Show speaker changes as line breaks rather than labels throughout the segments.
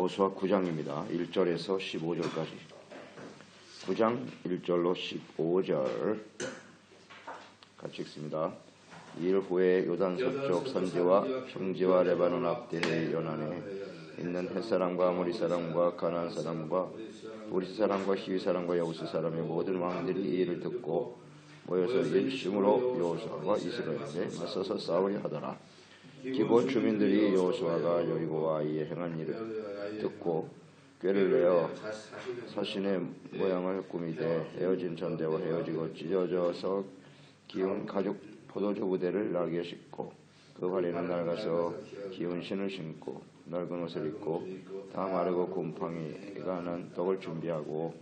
여호수아 9장입니다. 1절에서 15절까지. 9장 1절로 15절 같이 읽습니다. 이일 후에 요단 서쪽 산지와 평지와 레바논 앞대의 연안에 있는 햇사람과 아모리 사람과 가나안 사람과 브리스 사람과 히위 사람과 여부스 사람의 모든 왕들이 이 일을 듣고 모여서 일심으로 여호수아와 이스라엘에 맞서서 싸우려 하더라. 기본 주민들이 여호수아가 여리고와 이에 행한 일을 듣고 꾀를 내어 사신의 모양을 꾸미되 헤어진 전대와 헤어지고 찢어져서 기운 가죽 포도주 부대를 날개 싣고 그 발에는 낡아서 기운 신을 신고 낡은 옷을 입고 다 마르고 곰팡이가 난 떡을 준비하고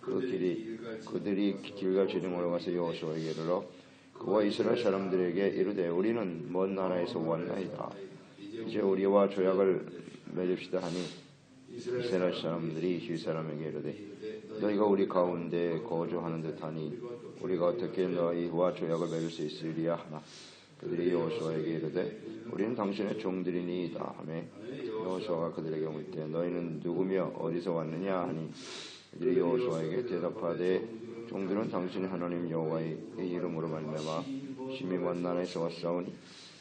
그들이 길갈 지중으로 가서 여호수아에게 이르러 그와 이스라엘 사람들에게 이르되 우리는 먼 나라에서 왔나이다. 이제 우리와 조약을 맺읍시다 하니 이스라엘 사람들이 히위 사람에게 이르되 너희가 우리 가운데 거주하는 듯하니 우리가 어떻게 너희와 조약을 맺을 수 있으리야 하나 그들이 여호수아에게 이르되 우리는 당신의 종들이니이다 하매 여호수아가 그들에게 묻되 너희는 누구며 어디서 왔느냐 하니 그들이 여호수아에게 대답하되 종들은 당신의 하나님 여호와의 이름으로 말미암아 심히 먼 나라에서 왔사오니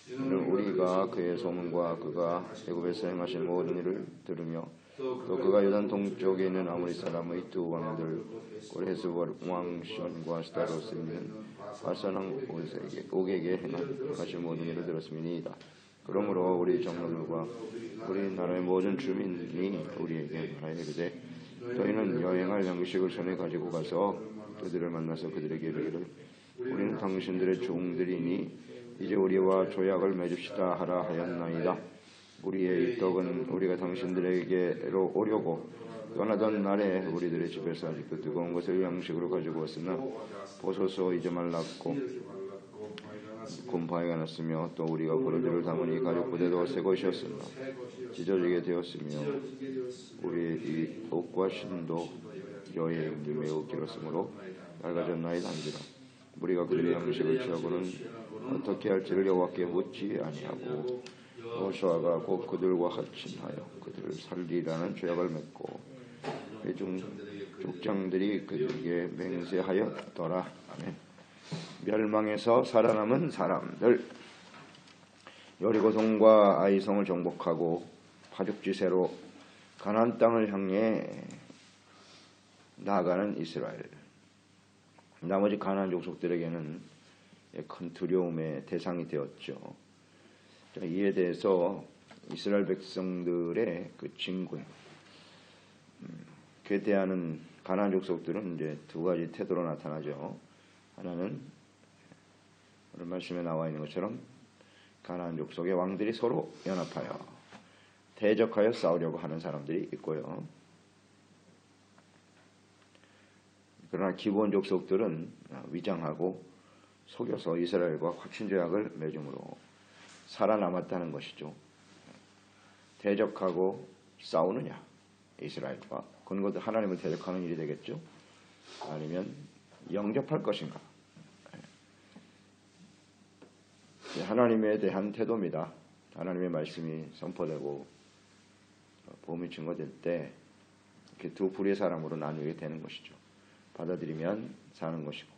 이는 우리가 그의 소문과 그가 애굽에서 행하신 모든 일을 들으며 또 그가 요단 동쪽에 있는 아모리 사람의 두 왕들 고레스 왕 시온과 스타로스 있는 바산 왕 옥에게 행하신 모든 일을 들었음이니이다. 그러므로 우리 장로들과 우리나라의 모든 주민이 우리에게 말하여 이르되 저희는 여행할 양식을 손에 가지고 가서 그들을 만나서 그들에게 이르기를 우리는 당신들의 종들이니 이제 우리와 조약을 맺읍시다 하라 하였나이다. 우리의 이 떡은 우리가 당신들에게로 오려고 떠나던 날에 우리들의 집에서 아직도 뜨거운 것을 양식으로 가지고 왔으나 보소서 이제 말랐고 곰팡이가 났으며 또 우리가 포도주를 담으니 가죽 부대도 새 것이었으나 찢어지게 되었으며 우리의 이 옷과 신도 여행이 매우 길었으므로 낡아졌나이다 한지라. 우리가 그들의 양식을 취하고는 어떻게 할지를 여호와께 묻지 아니하고 여호수아가 곧 그들과 합친하여 그들을 살리라는 조약을 맺고 회중 족장들이 그들에게 맹세하였더라. 아멘. 멸망에서 살아남은 사람들. 여리고성과 아이성을 정복하고 파죽지세로 가나안 땅을 향해 나아가는 이스라엘. 나머지 가나안 족속들에게는 큰 두려움의 대상이 되었죠. 이에 대해서 이스라엘 백성들의 그 진군, 그에 대한 가나안 족속들은 이제 두 가지 태도로 나타나죠. 하나는 오늘 말씀에 나와 있는 것처럼 가나안 족속의 왕들이 서로 연합하여 대적하여 싸우려고 하는 사람들이 있고요. 그러나 기본 족속들은 위장하고 속여서 이스라엘과 확신조약을 맺음으로 살아남았다는 것이죠. 대적하고 싸우느냐 이스라엘과 그건 곧 하나님을 대적하는 일이 되겠죠. 아니면 영접할 것인가. 하나님에 대한 태도입니다. 하나님의 말씀이 선포되고 복음이 증거될 때 이렇게 두 부류의 사람으로 나누게 되는 것이죠. 받아들이면 사는 것이고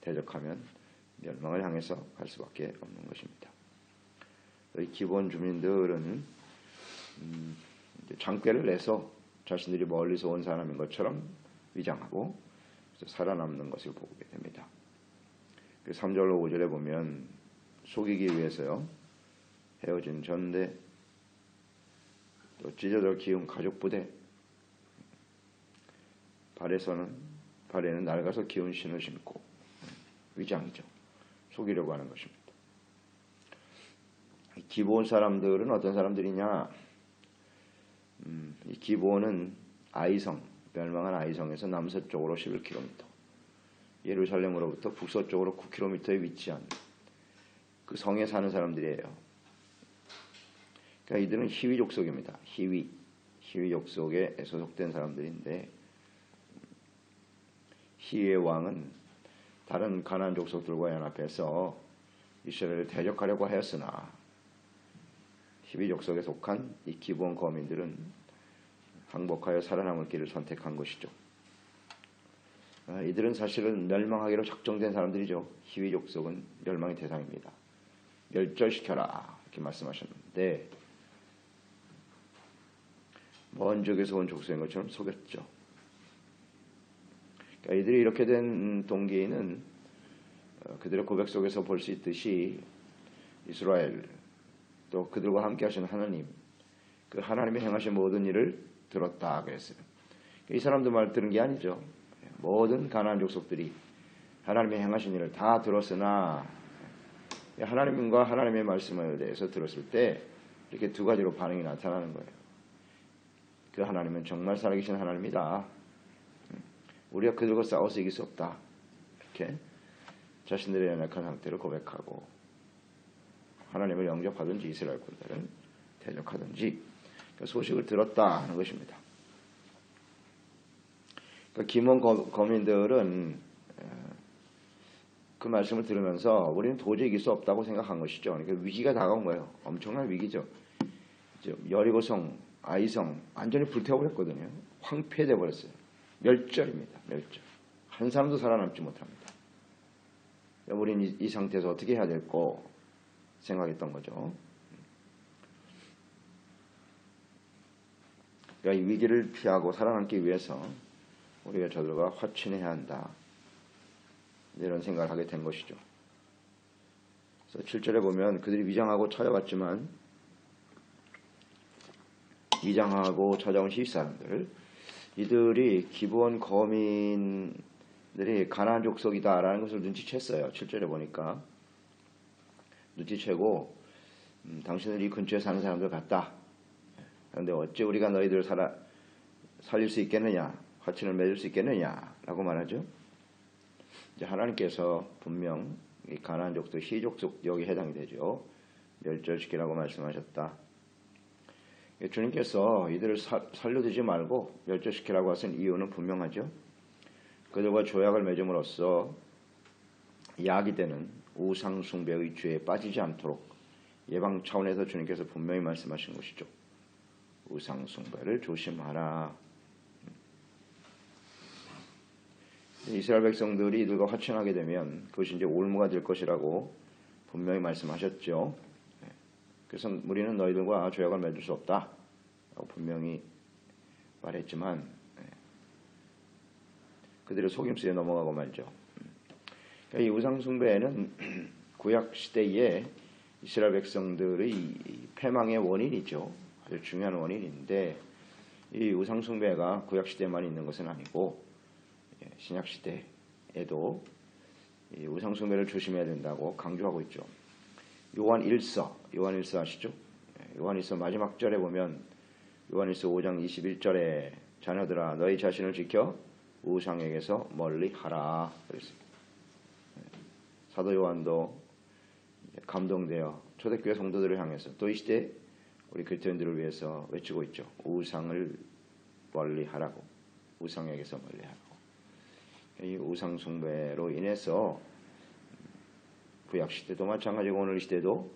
대적하면 멸망을 향해서 갈 수밖에 없는 것입니다. 이 기본 주민들은 장꾀를 내서 자신들이 멀리서 온 사람인 것처럼 위장하고 살아남는 것을 보게 됩니다. 3절로 5절에 보면 속이기 위해서요. 헤어진 전대, 또 찢어져 기운 가죽 부대, 발에는 낡아서 기운 신을 신고 위장이죠. 속이려고 하는 것입니다. 기브온 사람들은 어떤 사람들이냐? 이 기브온은 아이성, 멸망한 아이성에서 남서쪽으로 11km, 예루살렘으로부터 북서쪽으로 9km에 위치한 그 성에 사는 사람들이에요. 그러니까 이들은 히위 족속입니다. 히위 족속에 소속된 사람들인데 히위의 왕은 다른 가나안 족속들과 연합해서 이스라엘을 대적하려고 하였으나 히위 족속에 속한 이 기브온 거민들은 항복하여 살아남을 길을 선택한 것이죠. 이들은 사실은 멸망하기로 작정된 사람들이죠. 히위 족속은 멸망의 대상입니다. 멸절시켜라 이렇게 말씀하셨는데 먼 적에서 온 족속인 것처럼 속였죠. 그러니까 이들이 이렇게 된 동기는 그들의 고백 속에서 볼 수 있듯이 이스라엘 또 그들과 함께 하신 하나님, 그 하나님이 행하신 모든 일을 들었다 그랬어요. 이 사람들 말 들은 게 아니죠. 모든 가나안 족속들이 하나님이 행하신 일을 다 들었으나 하나님과 하나님의 말씀에 대해서 들었을 때 이렇게 두 가지로 반응이 나타나는 거예요. 그 하나님은 정말 살아계신 하나님이다. 우리가 그들과 싸워서 이길 수 없다. 이렇게 자신들의 연약한 상태를 고백하고 하나님을 영접하든지 이스라엘 군대를 대적하든지 그 소식을 들었다 하는 것입니다. 그러니까 김원 거민들은 그 말씀을 들으면서 우리는 도저히 이길 수 없다고 생각한 것이죠. 그러니까 위기가 다가온 거예요. 엄청난 위기죠. 여리고성, 아이성 완전히 불태워버렸거든요. 황폐되어 버렸어요. 멸절입니다. 멸절. 한 사람도 살아남지 못합니다. 우리는 이 상태에서 어떻게 해야 될까 생각했던 거죠. 그러니까 이 위기를 피하고 살아남기 위해서 우리가 저들과 화친해야 한다. 이런 생각을 하게 된 것이죠. 그래서 7절에 보면 그들이 위장하고 찾아왔지만 위장하고 찾아온 히윗 사람들, 이들이 기브온 거민들이 가나안 족속이다라는 것을 눈치챘어요. 7절에 보니까 눈치채고 당신들이 이 근처에 사는 사람들 같다. 그런데 어찌 우리가 너희들을 살릴 수 있겠느냐, 화친을 맺을 수 있겠느냐라고 말하죠. 이제 하나님께서 분명 이 가나안 족속, 히윗 족속 여기 해당이 되죠. 멸절시키라고 말씀하셨다. 주님께서 이들을 살려두지 말고 멸절시키라고 하신 이유는 분명하죠. 그들과 조약을 맺음으로써 약이 되는 우상 숭배의 죄에 빠지지 않도록 예방 차원에서 주님께서 분명히 말씀하신 것이죠. 우상 숭배를 조심하라. 이스라엘 백성들이 이들과 화친하게 되면 그것이 이제 올무가 될 것이라고 분명히 말씀하셨죠. 그래서 우리는 너희들과 조약을 맺을 수 없다 라고 분명히 말했지만 그들의 속임수에 넘어가고 말죠. 이 우상 숭배는 구약 시대에 이스라엘 백성들의 패망의 원인이죠. 아주 중요한 원인인데 이 우상 숭배가 구약 시대만 있는 것은 아니고 신약 시대에도 이 우상 숭배를 조심해야 된다고 강조하고 있죠. 요한 1서 아시죠? 요한 1서 마지막 절에 보면 요한 1서 5장 21절에 자녀들아 너희 자신을 지켜 우상에게서 멀리 하라 그랬습니다. 사도 요한도 감동되어 초대교회 성도들을 향해서 또 이 시대 우리 그리스도인들을 위해서 외치고 있죠. 우상을 멀리 하라고. 우상에게서 멀리 하라고. 이 우상 숭배로 인해서 구약 시대도 마찬가지고 오늘 시대도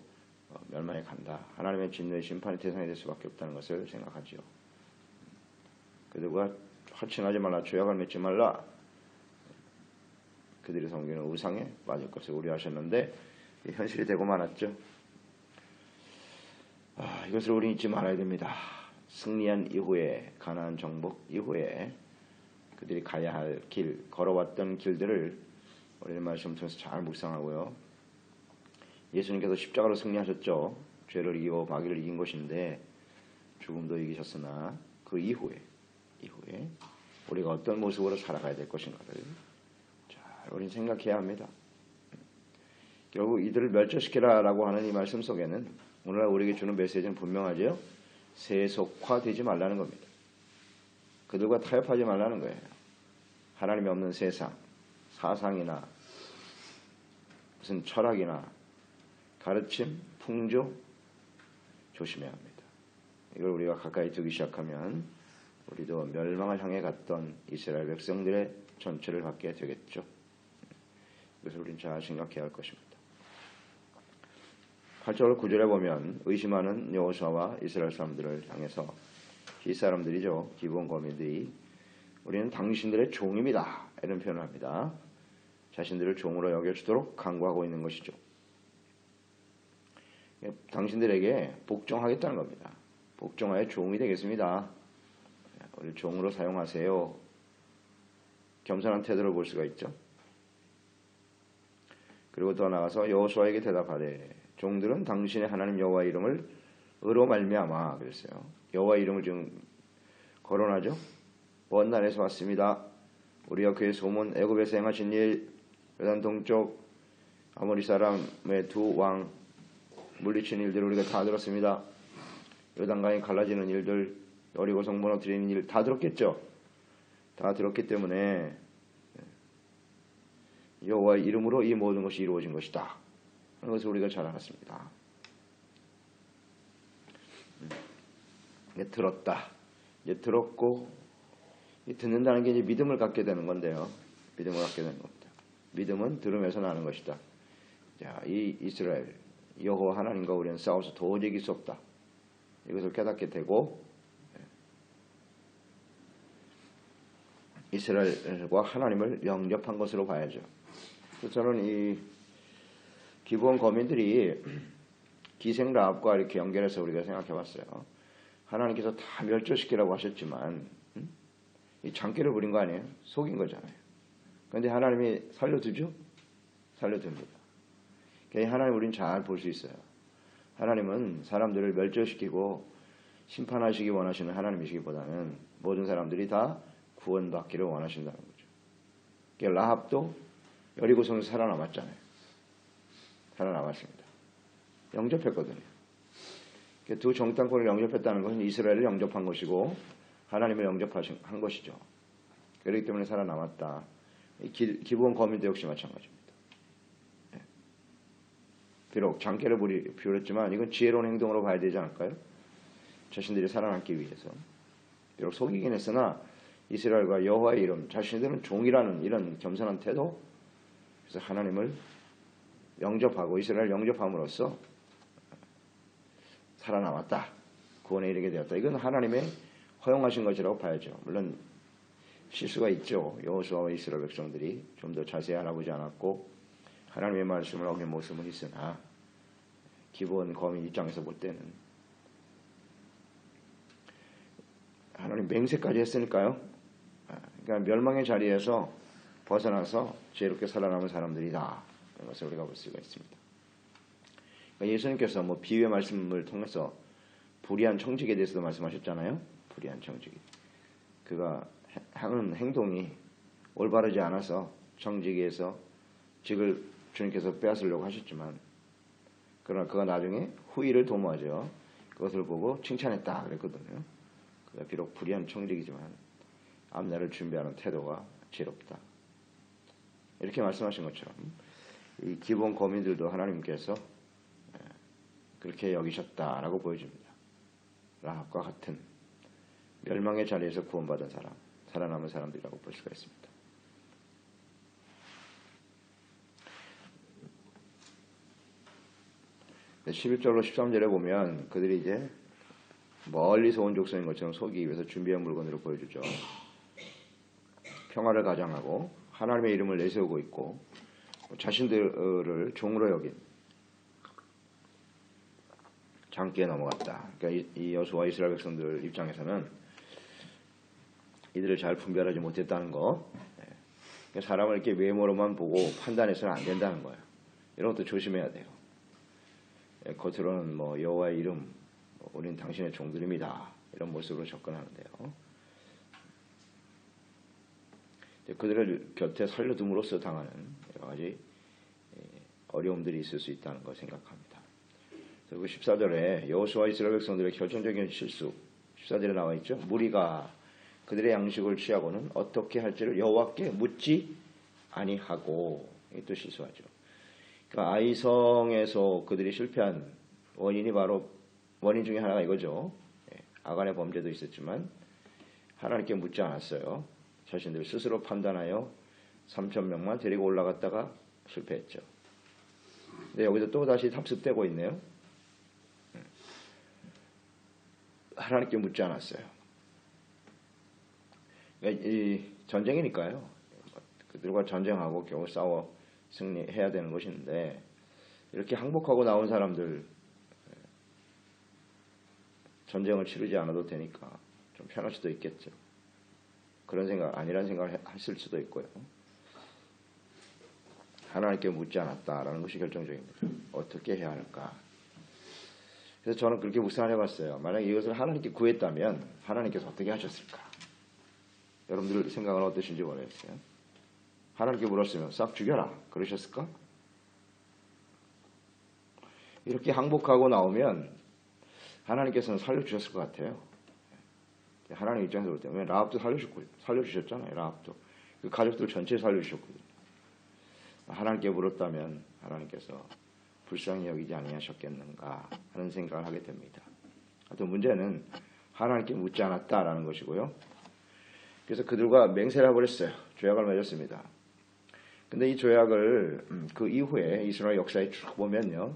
멸망에 간다. 하나님의 진노의 심판의 대상이 될 수밖에 없다는 것을 생각하죠. 그들과 화친하지 말라, 조약을 맺지 말라. 그들이 섬기는 우상에 빠질 것을 우려하셨는데 현실이 되고 말았죠. 이것을 우리는 잊지 말아야 됩니다. 승리한 이후에, 가나안 정복 이후에 그들이 가야 할 길, 걸어왔던 길들을 우리는 말씀 통해서 잘 묵상하고요. 예수님께서 십자가로 승리하셨죠. 죄를 이기고 마귀를 이긴 것인데 죽음도 이기셨으나 그 이후에 우리가 어떤 모습으로 살아가야 될 것인가를 잘 우리는 생각해야 합니다. 결국 이들을 멸절시키라라고 하는 이 말씀 속에는 오늘날 우리에게 주는 메시지는 분명하죠. 세속화되지 말라는 겁니다. 그들과 타협하지 말라는 거예요. 하나님이 없는 세상, 사상이나 무슨 철학이나 가르침, 풍조 조심해야 합니다. 이걸 우리가 가까이 두기 시작하면 우리도 멸망을 향해 갔던 이스라엘 백성들의 전체를 갖게 되겠죠. 그래서 우리는 잘 생각해야 할 것입니다. 8절 9절에 보면 의심하는 여호수아와 이스라엘 사람들을 향해서 뒷사람들이죠. 기브온 거민들이 우리는 당신들의 종입니다. 이런 표현을 합니다. 자신들을 종으로 여겨주도록 강구하고 있는 것이죠. 당신들에게 복종하겠다는 겁니다. 복종하여 종이 되겠습니다. 우리 종으로 사용하세요. 겸손한 태도를 볼 수가 있죠. 그리고 더 나아가서 여호수아에게 대답하되 종들은 당신의 하나님 여호와 이름을 의로 말미암아 그랬어요. 여호와 이름을 지금 거론하죠. 먼 날에서 왔습니다. 우리가 그의 소문 애굽에서 행하신 일 요단 동쪽 아모리 사람의 두 왕 물리친 일들을 우리가 다 들었습니다. 요단강이 갈라지는 일들 여리고 성 무너뜨리는 일 다 들었겠죠. 다 들었기 때문에 여호와의 이름으로 이 모든 것이 이루어진 것이다. 그런 것을 우리가 잘 알았습니다. 들었다. 이제 들었고 듣는다는 게 이제 믿음을 갖게 되는 건데요. 믿음을 갖게 되는 겁니다. 믿음은 들으면서 나는 것이다. 자, 이 이스라엘 여호와 하나님과 우리는 싸워서 도저히 이길 수 없다. 이것을 깨닫게 되고 이스라엘과 하나님을 영접한 것으로 봐야죠. 그래서 저는 이 기브온 거민들이 기생 라합과 이렇게 연결해서 우리가 생각해 봤어요. 하나님께서 다 멸절시키라고 하셨지만 이 장기를 부린 거 아니에요? 속인 거잖아요. 그런데 하나님이 살려두죠? 살려둡니다. 그러니까 하나님 우리는 잘 볼 수 있어요. 하나님은 사람들을 멸절시키고 심판하시기 원하시는 하나님이시기보다는 모든 사람들이 다 구원받기를 원하신다는 거죠. 그러니까 라합도 여리고성에서 살아남았잖아요. 살아남았습니다. 영접했거든요. 그러니까 두 정탐꾼을 영접했다는 것은 이스라엘을 영접한 것이고 하나님을 영접한 것이죠. 그렇기 때문에 살아남았다. 기브온 거민도 역시 마찬가지입니다. 비록 장깨를 부렸지만 이건 지혜로운 행동으로 봐야 되지 않을까요? 자신들이 살아남기 위해서. 비록 속이긴 했으나 이스라엘과 여호와의 이름, 자신들은 종이라는 이런 겸손한 태도, 그래서 하나님을 영접하고 이스라엘 영접함으로써 살아남았다. 구원에 이르게 되었다. 이건 하나님의 허용하신 것이라고 봐야죠. 물론 실수가 있죠. 여호수아와 이스라엘 백성들이 좀 더 자세히 알아보지 않았고 하나님의 말씀을 어긴 모습은 있으나 기브온 거민 입장에서 볼 때는 하나님 맹세까지 했으니까요. 그러니까 멸망의 자리에서 벗어나서 지혜롭게 살아남은 사람들이다. 이런 것을 우리가 볼 수가 있습니다. 그러니까 예수님께서 뭐 비유의 말씀을 통해서 불의한 청직에 대해서도 말씀하셨잖아요. 불의한 청직. 그가 하는 행동이 올바르지 않아서 청지기에서 직을 주님께서 빼앗으려고 하셨지만 그러나 그가 나중에 후의를 도모하죠. 그것을 보고 칭찬했다 그랬거든요. 그가 비록 불의한 청직이지만 앞날을 준비하는 태도가 지혜롭다. 이렇게 말씀하신 것처럼 이 기브온 거민들도 하나님께서 그렇게 여기셨다라고 보여줍니다. 라합과 같은 멸망의 자리에서 구원받은 사람, 살아남은 사람들이라고 볼 수가 있습니다. 11절로 13절에 보면 그들이 이제 멀리서 온 족속인 것처럼 속이기 위해서 준비한 물건으로 보여주죠. 평화를 가장하고 하나님의 이름을 내세우고 있고 자신들을 종으로 여긴 장기에 넘어갔다. 그러니까 이 여호수아와 이스라엘 백성들 입장에서는 이들을 잘 분별하지 못했다는 거. 그러니까 사람을 이렇게 외모로만 보고 판단해서는 안 된다는 거예요. 이런 것도 조심해야 돼요. 겉으로는 뭐 여호와의 이름, 우리는 당신의 종들입니다. 이런 모습으로 접근하는데요. 그들을 곁에 살려둠으로써 당하는 여러 가지 어려움들이 있을 수 있다는 걸 생각합니다. 그리고 14절에 여호수아와 이스라엘 백성들의 결정적인 실수, 14절에 나와 있죠. 무리가 그들의 양식을 취하고는 어떻게 할지를 여호와께 묻지 아니하고, 이게 또 실수하죠. 그러니까 아이성에서 그들이 실패한 원인이 바로 원인 중에 하나가 이거죠. 아간의 범죄도 있었지만 하나님께 묻지 않았어요. 자신들 스스로 판단하여 3,000명만 데리고 올라갔다가 실패했죠. 근데 여기서 또 다시 답습되고 있네요. 하나님께 묻지 않았어요. 이 전쟁이니까요. 그들과 전쟁하고 겨우 싸워 승리해야 되는 것인데 이렇게 항복하고 나온 사람들 전쟁을 치르지 않아도 되니까 좀 편할 수도 있겠죠. 그런 생각 아니란 생각을 하실 수도 있고요. 하나님께 묻지 않았다라는 것이 결정적입니다. 어떻게 해야 할까? 그래서 저는 그렇게 묵상을 해봤어요. 만약 이것을 하나님께 구했다면 하나님께서 어떻게 하셨을까? 여러분들 생각은 어떠신지 모르겠어요. 하나님께 물었으면 싹 죽여라 그러셨을까? 이렇게 항복하고 나오면 하나님께서는 살려주셨을 것 같아요. 하나님 입장에서 볼 때는 라합도 살려주셨잖아요. 라합도 그 가족들 전체 살려주셨거든요. 하나님께 물었다면 하나님께서 불쌍히 여기지 아니하셨겠는가 하는 생각을 하게 됩니다. 하여튼 문제는 하나님께 묻지 않았다라는 것이고요. 그래서 그들과 맹세를 해버렸어요. 조약을 맺었습니다. 근데 이 조약을 그 이후에 이스라엘 역사에 쭉 보면요.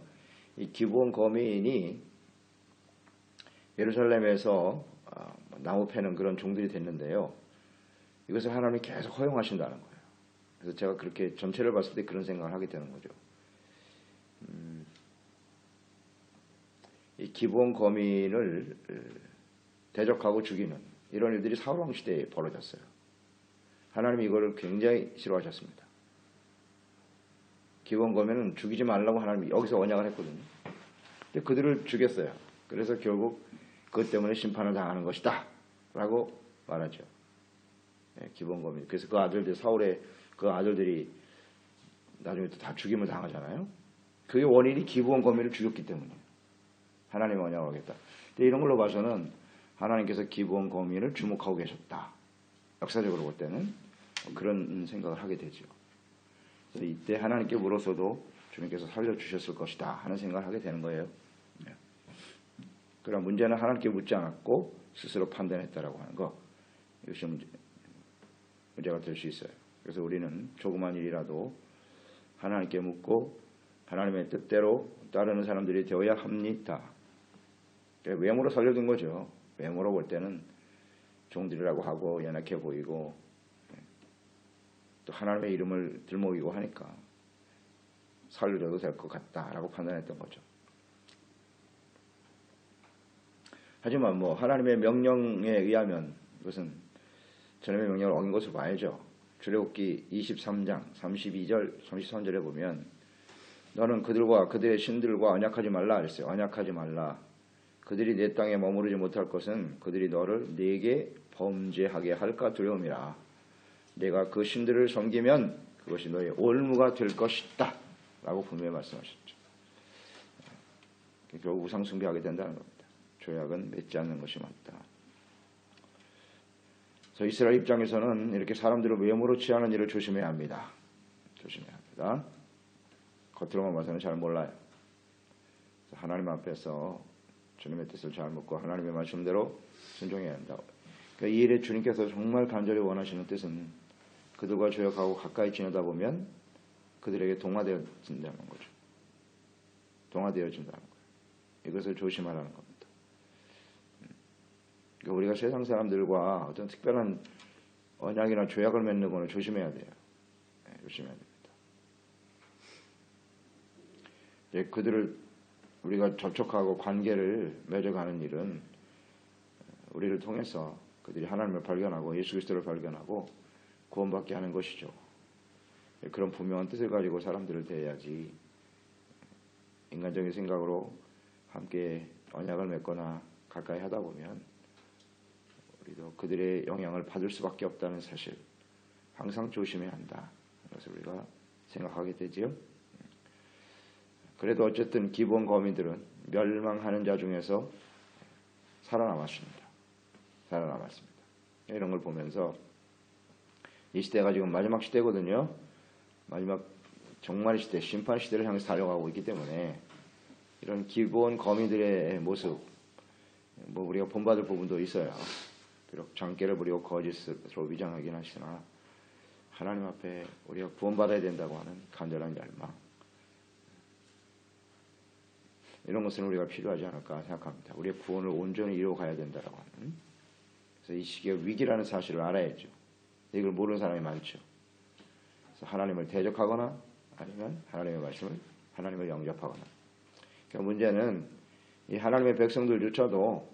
이 기브온 거민이 예루살렘에서 나무 패는 그런 종들이 됐는데요. 이것을 하나님이 계속 허용하신다는 거예요. 그래서 제가 그렇게 전체를 봤을 때 그런 생각을 하게 되는 거죠. 이 기브온 거민을 대적하고 죽이는 이런 일들이 사울왕 시대에 벌어졌어요. 하나님이 이거를 굉장히 싫어하셨습니다. 기브온 거민은 죽이지 말라고 하나님이 여기서 언약을 했거든요. 근데 그들을 죽였어요. 그래서 결국 그것 때문에 심판을 당하는 것이다 라고 말하죠. 기브온 거민. 그래서 그 아들들 사울의 그 아들들이 나중에 또 다 죽임을 당하잖아요. 그게 원인이 기브온 거민을 죽였기 때문이에요. 하나님이 언약을 하겠다. 근데 이런 걸로 봐서는 하나님께서 기브온 거민을 주목하고 계셨다. 역사적으로 볼 때는 그런 생각을 하게 되죠. 그래서 이때 하나님께 물어서도 주님께서 살려주셨을 것이다 하는 생각을 하게 되는 거예요. 그러나 문제는 하나님께 묻지 않았고 스스로 판단했다라고 하는 거. 이것이 문제가 될 수 있어요. 그래서 우리는 조그만 일이라도 하나님께 묻고 하나님의 뜻대로 따르는 사람들이 되어야 합니다. 외모로 살려둔 거죠. 외모로 볼 때는 종들이라고 하고 연약해 보이고 또 하나님의 이름을 들먹이고 하니까 살려줘도 될 것 같다라고 판단했던 거죠. 하지만 하나님의 명령에 의하면 이것은 주님의 명령을 어긴 것으로 봐야죠. 출애굽기 23장 32절 33절에 보면 너는 그들과 그들의 신들과 언약하지 말라 그랬어요. 언약하지 말라. 그들이 내 땅에 머무르지 못할 것은 그들이 너를 내게 범죄하게 할까 두려움이라. 내가 그 신들을 섬기면 그것이 너의 올무가 될 것이다 라고 분명히 말씀하셨죠. 결국 우상 숭배하게 된다는 겁니다. 조약은 맺지 않는 것이 맞다. 그래서 이스라엘 입장에서는 이렇게 사람들을 외모로 취하는 일을 조심해야 합니다. 조심해야 합니다. 겉으로만 봐서는 잘 몰라요. 하나님 앞에서 주님의 뜻을 잘 묻고 하나님의 말씀대로 순종해야 한다. 그러니까 이 일에 주님께서 정말 간절히 원하시는 뜻은 그들과 조약하고 가까이 지내다 보면 그들에게 동화되어진다는 거죠. 동화되어진다는 거예요. 이것을 조심하라는 겁니다. 그러니까 우리가 세상 사람들과 어떤 특별한 언약이나 조약을 맺는 것을 조심해야 돼요. 조심해야 됩니다. 그들을 우리가 접촉하고 관계를 맺어가는 일은 우리를 통해서 그들이 하나님을 발견하고 예수 그리스도를 발견하고 구원받게 하는 것이죠. 그런 분명한 뜻을 가지고 사람들을 대해야지 인간적인 생각으로 함께 언약을 맺거나 가까이 하다 보면 우리도 그들의 영향을 받을 수밖에 없다는 사실 항상 조심해야 한다. 그래서 우리가 생각하게 되지요. 그래도 어쨌든 기본 거민들은 멸망하는 자 중에서 살아남았습니다. 살아남았습니다. 이런 걸 보면서 이 시대가 지금 마지막 시대거든요. 마지막 종말의 시대, 심판 시대를 향해서 달려가고 있기 때문에 이런 기본 거민들의 모습, 우리가 본받을 부분도 있어요. 비록 장깨를 부리고 거짓으로 위장하긴 하시나 하나님 앞에 우리가 구원받아야 된다고 하는 간절한 열망, 이런 것은 우리가 필요하지 않을까 생각합니다. 우리의 구원을 온전히 이루어가야 된다고 하는 그래서 이 시기가 위기라는 사실을 알아야죠. 이걸 모르는 사람이 많죠. 그래서 하나님을 대적하거나 아니면 하나님의 말씀을 하나님을 영접하거나. 그러니까 문제는 이 하나님의 백성들조차도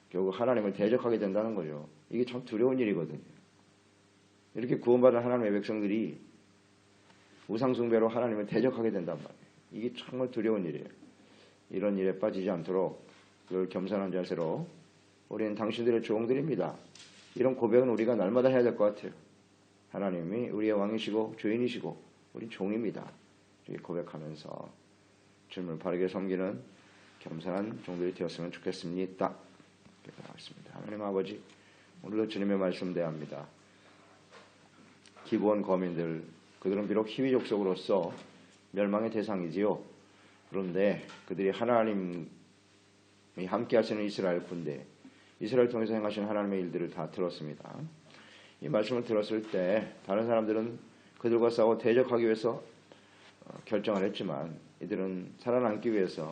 결국 하나님을 대적하게 된다는 거죠. 이게 참 두려운 일이거든요. 이렇게 구원받은 하나님의 백성들이 우상숭배로 하나님을 대적하게 된단 말이에요. 이게 정말 두려운 일이에요. 이런 일에 빠지지 않도록 늘 겸손한 자세로 우리는 당신들의 종들입니다. 이런 고백은 우리가 날마다 해야 될 것 같아요. 하나님이 우리의 왕이시고 주인이시고 우리 종입니다. 이렇게 고백하면서 주님을 바르게 섬기는 겸손한 종들이 되었으면 좋겠습니다. 기도하겠습니다. 하나님 아버지, 오늘도 주님의 말씀 대합니다. 기부원 거민들, 그들은 비록 희위 족속으로서 멸망의 대상이지요. 그런데 그들이 하나님이 함께 하시는 이스라엘 군대, 이스라엘 통해서 행하신 하나님의 일들을 다 들었습니다. 이 말씀을 들었을 때 다른 사람들은 그들과 싸워 대적하기 위해서 결정을 했지만 이들은 살아남기 위해서